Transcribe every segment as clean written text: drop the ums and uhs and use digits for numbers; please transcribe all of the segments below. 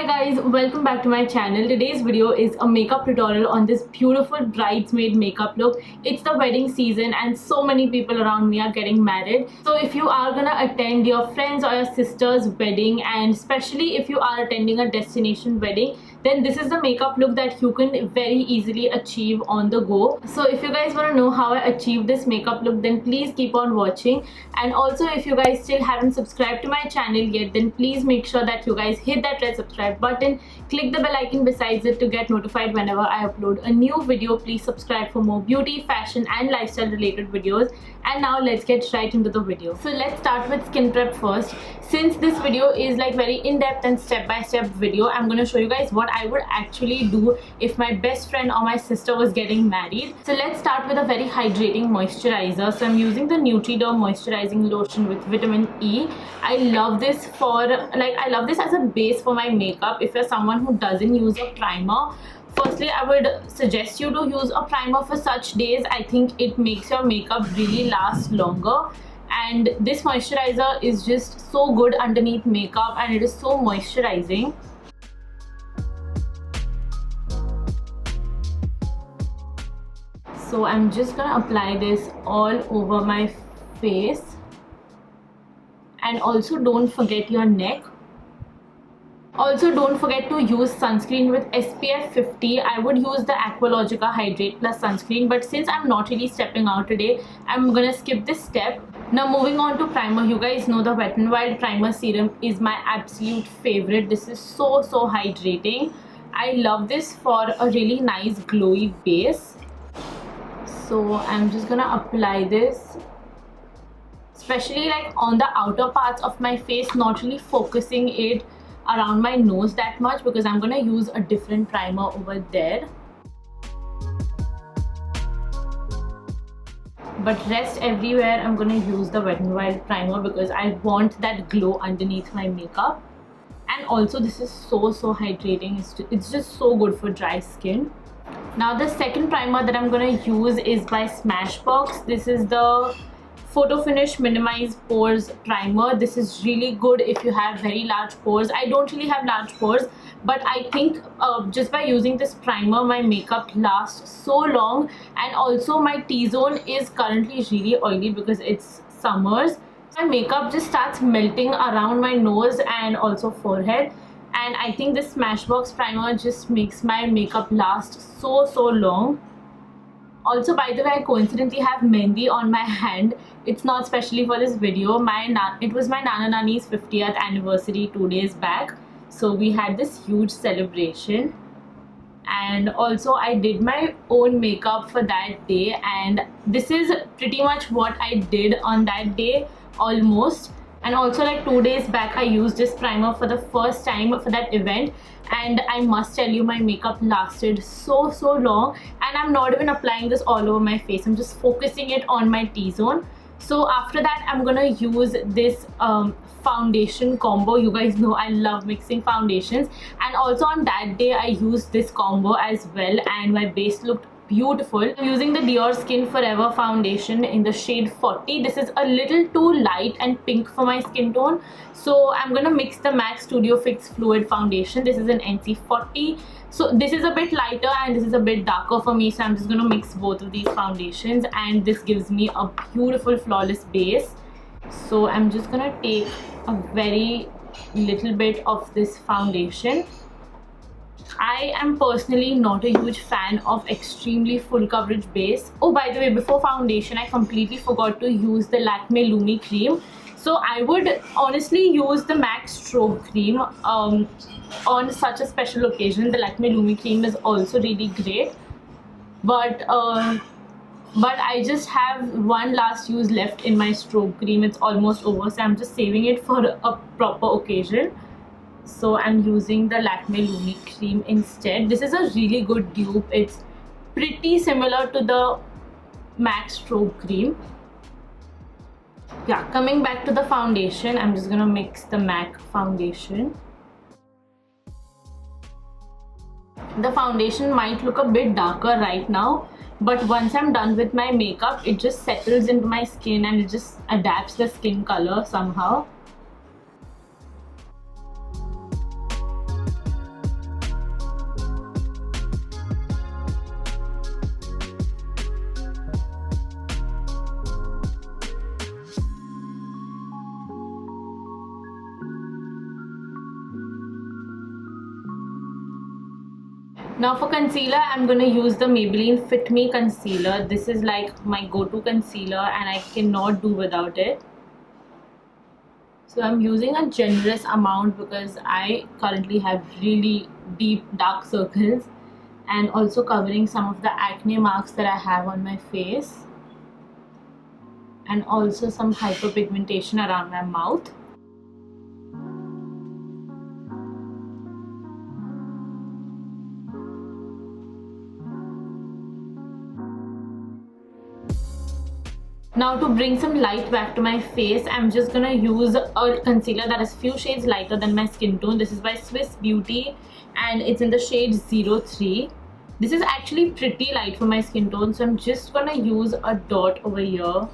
Hi guys, welcome back to my channel. Today's video is a makeup tutorial on this beautiful bridesmaid makeup look. It's the wedding season and so many people around me are getting married. So if you are gonna attend your friend's or your sister's wedding, and especially if you are attending a destination wedding, then this is the makeup look that you can very easily achieve on the go. So if you guys want to know how I achieved this makeup look, then please keep on watching. And also, if you guys still haven't subscribed to my channel yet, then please make sure that you guys hit that red subscribe button, click the bell icon besides it to get notified whenever I upload a new video. Please subscribe for more beauty, fashion and lifestyle related videos. And now let's get right into the video. So let's start with skin prep first. Since this video is like very in-depth and step-by-step video, I'm going to show you guys what I would actually do if my best friend or my sister was getting married. So let's start with a very hydrating moisturizer. So I'm using the Nutriderm moisturizing lotion with vitamin E. I love this as a base for my makeup. If you're someone who doesn't use a primer, firstly I would suggest you to use a primer for such days. I think it makes your makeup really last longer. And this moisturizer is just so good underneath makeup and it is so moisturizing. So I'm just gonna apply this all over my face. And also don't forget your neck. Also don't forget to use sunscreen with SPF 50. I would use the Aqualogica Hydrate Plus sunscreen, but since I'm not really stepping out today, I'm gonna skip this step. Now moving on to primer. You guys know the Wet n Wild primer serum is my absolute favorite. This is so hydrating. I love this for a really nice glowy base. So I'm just gonna apply this, especially like on the outer parts of my face, not really focusing it around my nose that much because I'm gonna use a different primer over there. But rest everywhere I'm gonna use the Wet n Wild primer because I want that glow underneath my makeup. And also this is so hydrating. It's just so good for dry skin. Now the second primer that I'm gonna use is by Smashbox. This is the Photo Finish Minimize Pores primer. This is really good if you have very large pores. I don't really have large pores, but I think just by using this primer my makeup lasts so long. And also my T-zone is currently really oily because it's summers. My makeup just starts melting around my nose and also forehead, and I think this Smashbox primer just makes my makeup last so long. Also, by the way, I coincidentally have mehndi on my hand. It's not specially for this video. It was my Nana Nani's 50th anniversary 2 days back. So we had this huge celebration. And also I did my own makeup for that day. And this is pretty much what I did on that day, almost. And also like 2 days back I used this primer for the first time for that event, and I must tell you my makeup lasted so long. And I'm not even applying this all over my face, I'm just focusing it on my T-zone. So after that I'm gonna use this foundation combo. You guys know I love mixing foundations, and also on that day I used this combo as well and my base looked beautiful. I'm using the Dior Skin Forever foundation in the shade 40. This is a little too light and pink for my skin tone, so I'm gonna mix the M.A.C Studio Fix Fluid foundation. This is an NC40, so this is a bit lighter and this is a bit darker for me, so I'm just gonna mix both of these foundations and this gives me a beautiful flawless base. So I'm just gonna take a very little bit of this foundation. I am personally not a huge fan of extremely full coverage base. Oh, by the way, before foundation I completely forgot to use the Lakme Lumi cream. So I would honestly use the M.A.C strobe cream on such a special occasion. The Lakme Lumi cream is also really great, but I just have one last use left in my strobe cream. It's almost over, so I'm just saving it for a proper occasion. So I'm using the Lakme Lumi cream instead. This is a really good dupe. It's pretty similar to the M.A.C strobe cream. Yeah, coming back to the foundation, I'm just gonna mix the M.A.C foundation. The foundation might look a bit darker right now, but once I'm done with my makeup, it just settles into my skin and it just adapts the skin color somehow. Now for concealer, I'm going to use the Maybelline Fit Me concealer. This is like my go-to concealer and I cannot do without it. So I'm using a generous amount because I currently have really deep dark circles and also covering some of the acne marks that I have on my face and also some hyperpigmentation around my mouth. Now to bring some light back to my face, I'm just gonna use a concealer that is few shades lighter than my skin tone. This is by Swiss Beauty and it's in the shade 03. This is actually pretty light for my skin tone, so I'm just gonna use a dot over here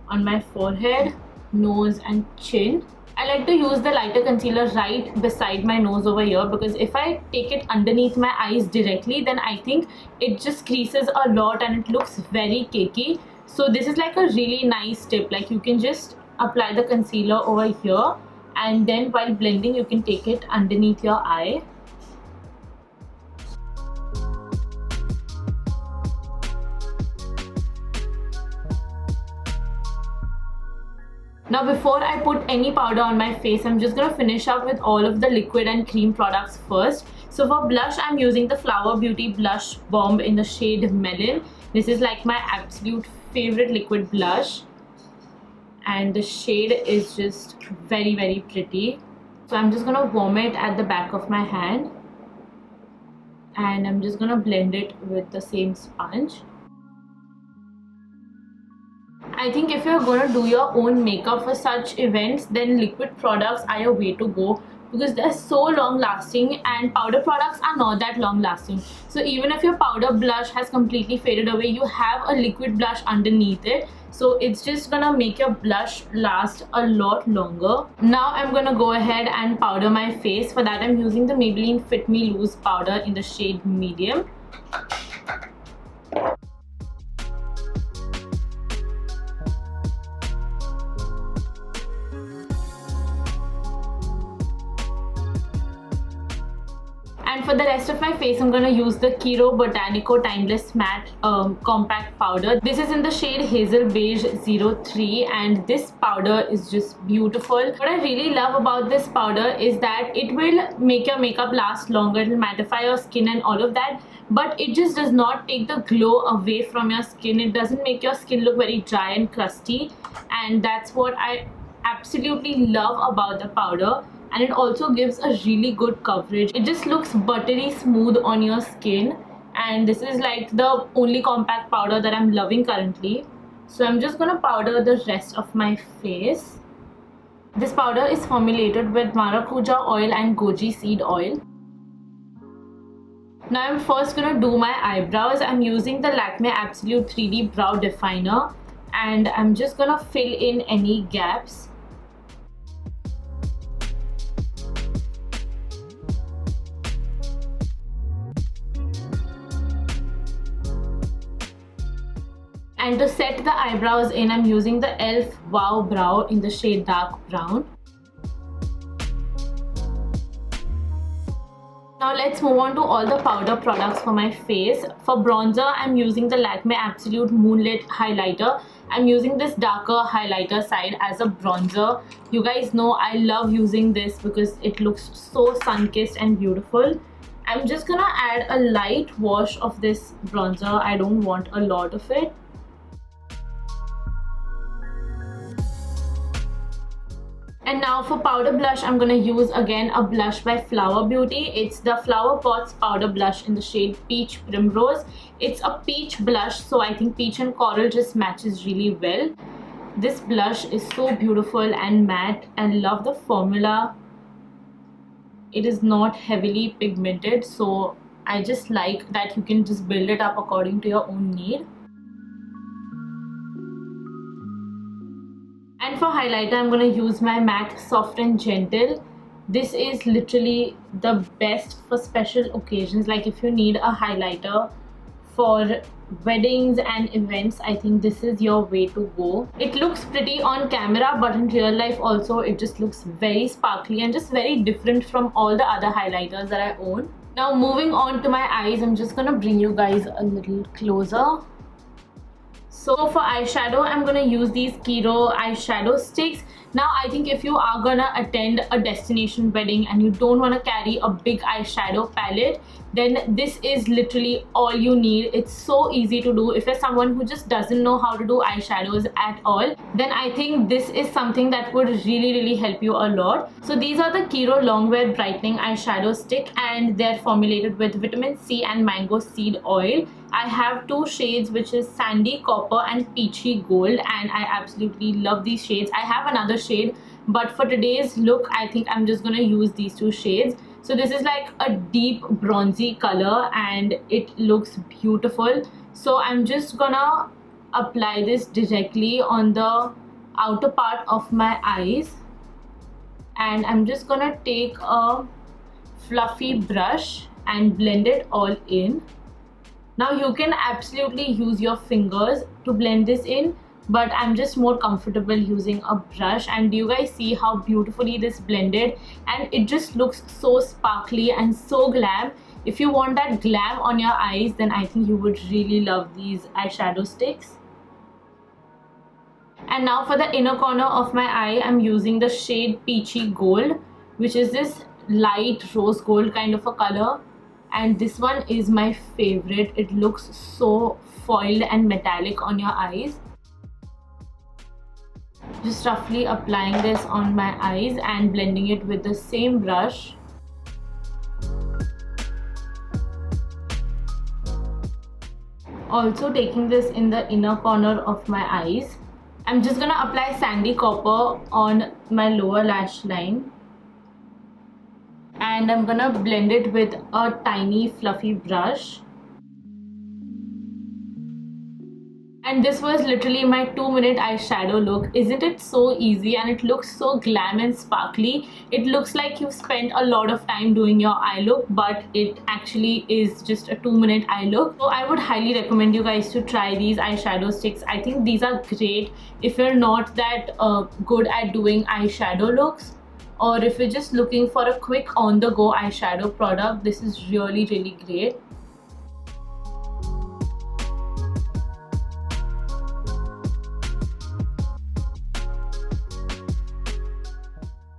on my forehead, nose and chin. I like to use the lighter concealer right beside my nose over here because if I take it underneath my eyes directly, then I think it just creases a lot and it looks very cakey. So this is like a really nice tip, like you can just apply the concealer over here and then while blending you can take it underneath your eye. Now before I put any powder on my face, I'm just going to finish up with all of the liquid and cream products first. So for blush, I'm using the Flower Beauty Blush Bomb in the shade Melon. This is like my absolute favorite liquid blush and the shade is just very pretty. So I'm just going to warm it at the back of my hand and I'm just going to blend it with the same sponge. I think if you're going to do your own makeup for such events, then liquid products are your way to go because they're so long lasting and powder products are not that long lasting. So even if your powder blush has completely faded away, you have a liquid blush underneath it. So it's just gonna make your blush last a lot longer. Now I'm gonna go ahead and powder my face. For that I'm using the Maybelline Fit Me Loose powder in the shade Medium. And for the rest of my face, I'm going to use the Kiro Botanico Timeless Matte Compact Powder. This is in the shade Hazel Beige 03 and this powder is just beautiful. What I really love about this powder is that it will make your makeup last longer, it will mattify your skin and all of that, but it just does not take the glow away from your skin. It doesn't make your skin look very dry and crusty, and that's what I absolutely love about the powder. And it also gives a really good coverage. It just looks buttery smooth on your skin and this is like the only compact powder that I'm loving currently. So I'm just gonna powder the rest of my face. This powder is formulated with maracuja oil and goji seed oil. Now I'm first gonna do my eyebrows. I'm using the Lakme Absolute 3D Brow Definer and I'm just gonna fill in any gaps. And to set the eyebrows in, I'm using the e.l.f. Wow Brow in the shade Dark Brown. Now let's move on to all the powder products for my face. For bronzer, I'm using the Lakme Absolute Moonlit Highlighter. I'm using this darker highlighter side as a bronzer. You guys know I love using this because it looks so sun-kissed and beautiful. I'm just gonna add a light wash of this bronzer. I don't want a lot of it. And now for powder blush, I'm going to use again a blush by Flower Beauty. It's the Flower Pots powder blush in the shade Peach Primrose. It's a peach blush, so I think peach and coral just matches really well. This blush is so beautiful and matte and love the formula. It is not heavily pigmented, so I just like that you can just build it up according to your own need. And for highlighter, I'm going to use my MAC Soft and Gentle. This is literally the best for special occasions. Like if you need a highlighter for weddings and events, I think this is your way to go. It looks pretty on camera, but in real life also it just looks very sparkly and just very different from all the other highlighters that I own. Now moving on to my eyes, I'm just gonna bring you guys a little closer. So for eyeshadow, I'm gonna use these Kiro eyeshadow sticks. Now I think if you are gonna attend a destination wedding and you don't want to carry a big eyeshadow palette, then this is literally all you need. It's so easy to do. If you're someone who just doesn't know how to do eyeshadows at all, then I think this is something that would really help you a lot. So these are the Kiro Longwear Brightening eyeshadow stick, and they're formulated with vitamin C and mango seed oil. I have two shades, which is Sandy Copper and Peachy Gold, and I absolutely love these shades. I have another shade, but for today's look I think I'm just gonna use these two shades. So this is like a deep bronzy color and it looks beautiful. So I'm just gonna apply this directly on the outer part of my eyes, and I'm just gonna take a fluffy brush and blend it all in. Now you can absolutely use your fingers to blend this in, but I'm just more comfortable using a brush. And do you guys see how beautifully this blended? And it just looks so sparkly and so glam. If you want that glam on your eyes, then I think you would really love these eyeshadow sticks. And now for the inner corner of my eye, I'm using the shade Peachy Gold, which is this light rose gold kind of a color. And this one is my favorite. It looks so foiled and metallic on your eyes. Just roughly applying this on my eyes and blending it with the same brush. Also taking this in the inner corner of my eyes. I'm just gonna apply Sandy Copper on my lower lash line. And I'm gonna blend it with a tiny fluffy brush. And this was literally my 2-minute eyeshadow look. Isn't it so easy? And it looks so glam and sparkly. It looks like you've spent a lot of time doing your eye look, but it actually is just a 2-minute eye look. So I would highly recommend you guys to try these eyeshadow sticks. I think these are great if you're not that good at doing eyeshadow looks, or if you're just looking for a quick on-the-go eyeshadow product. This is really great.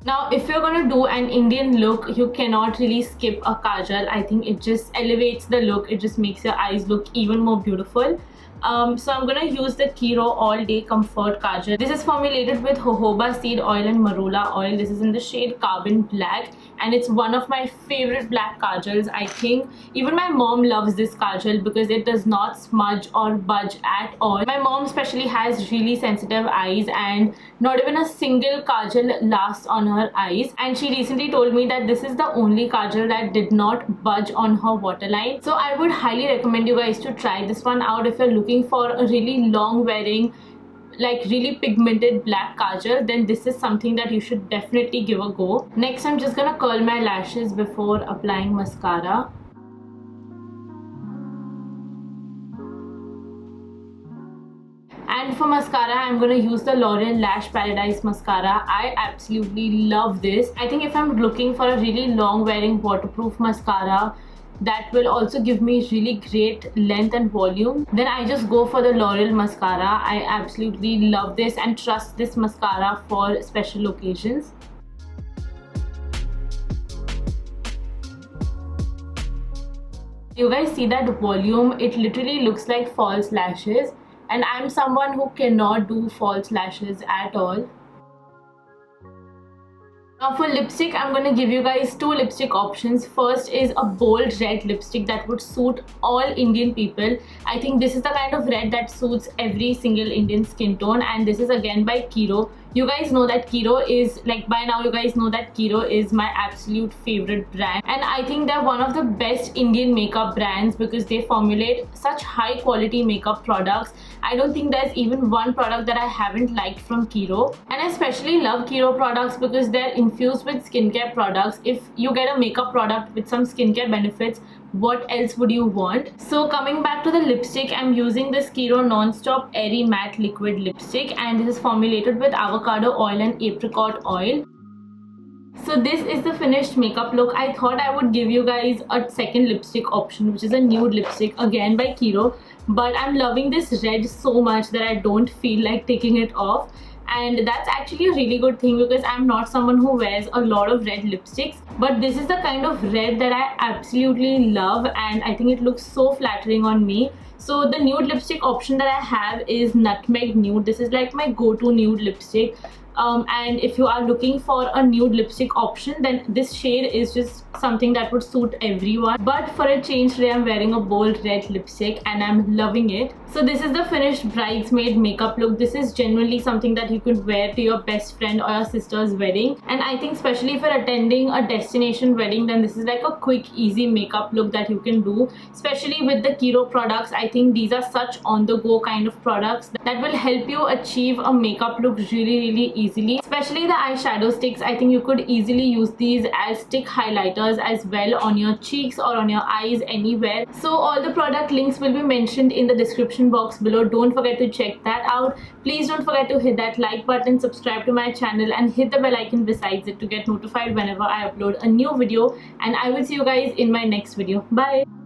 Now if you're gonna do an Indian look, you cannot really skip a kajal. I think it just elevates the look. It just makes your eyes look even more beautiful. So I'm gonna use the Kiro All Day Comfort Kajal. This is formulated with jojoba seed oil and marula oil. This is in the shade Carbon Black, and it's one of my favorite black kajals. I think even my mom loves this kajal because it does not smudge or budge at all. My mom especially has really sensitive eyes, and not even a single kajal lasts on her eyes. And she recently told me that this is the only kajal that did not budge on her waterline. So I would highly recommend you guys to try this one out if you're looking for a really long wearing, like really pigmented black kajal. Then this is something that you should definitely give a go. Next, I'm just gonna curl my lashes before applying mascara. And for mascara, I'm gonna use the L'Oreal Lash Paradise mascara. I absolutely love this. I think if I'm looking for a really long wearing waterproof mascara that will also give me really great length and volume, then I just go for the L'Oreal mascara. I absolutely love this and trust this mascara for special occasions. You guys see that volume? It literally looks like false lashes, and I'm someone who cannot do false lashes at all. Now for lipstick, I'm going to give you guys two lipstick options. First is a bold red lipstick that would suit all Indian people. I think this is the kind of red that suits every single Indian skin tone, and this is again by Kiro. You guys know that Kiro is, like by now you guys know that Kiro is my absolute favorite brand, and I think they're one of the best Indian makeup brands because they formulate such high quality makeup products. I don't think there's even one product that I haven't liked from Kiro, and I especially love Kiro products because they're infused with skincare products. If you get a makeup product with some skincare benefits, what else would you want? So coming back to the lipstick, I'm using this Kiro Non-Stop Airy Matte Liquid Lipstick, and this is formulated with avocado oil and apricot oil. So this is the finished makeup look. I thought I would give you guys a second lipstick option, which is a nude lipstick again by Kiro, but I'm loving this red so much that I don't feel like taking it off. And that's actually a really good thing because I'm not someone who wears a lot of red lipsticks, but this is the kind of red that I absolutely love, and I think it looks so flattering on me. So the nude lipstick option that I have is Nutmeg Nude. This is like my go-to nude lipstick. And if you are looking for a nude lipstick option, then this shade is just something that would suit everyone. But for a change today, I'm wearing a bold red lipstick and I'm loving it. So this is the finished bridesmaid makeup look. This is genuinely something that you could wear to your best friend or your sister's wedding, and I think especially if you're attending a destination wedding, then this is like a quick easy makeup look that you can do. Especially with the Kiro products, I think these are such on the go kind of products that will help you achieve a makeup look really easily. Especially the eyeshadow sticks, I think you could easily use these as stick highlighters as well on your cheeks or on your eyes, anywhere. So all the product links will be mentioned in the description box below. Don't forget to check that out. Please don't forget to hit that like button, subscribe to my channel, and hit the bell icon besides it to get notified whenever I upload a new video. And I will see you guys in my next video. Bye.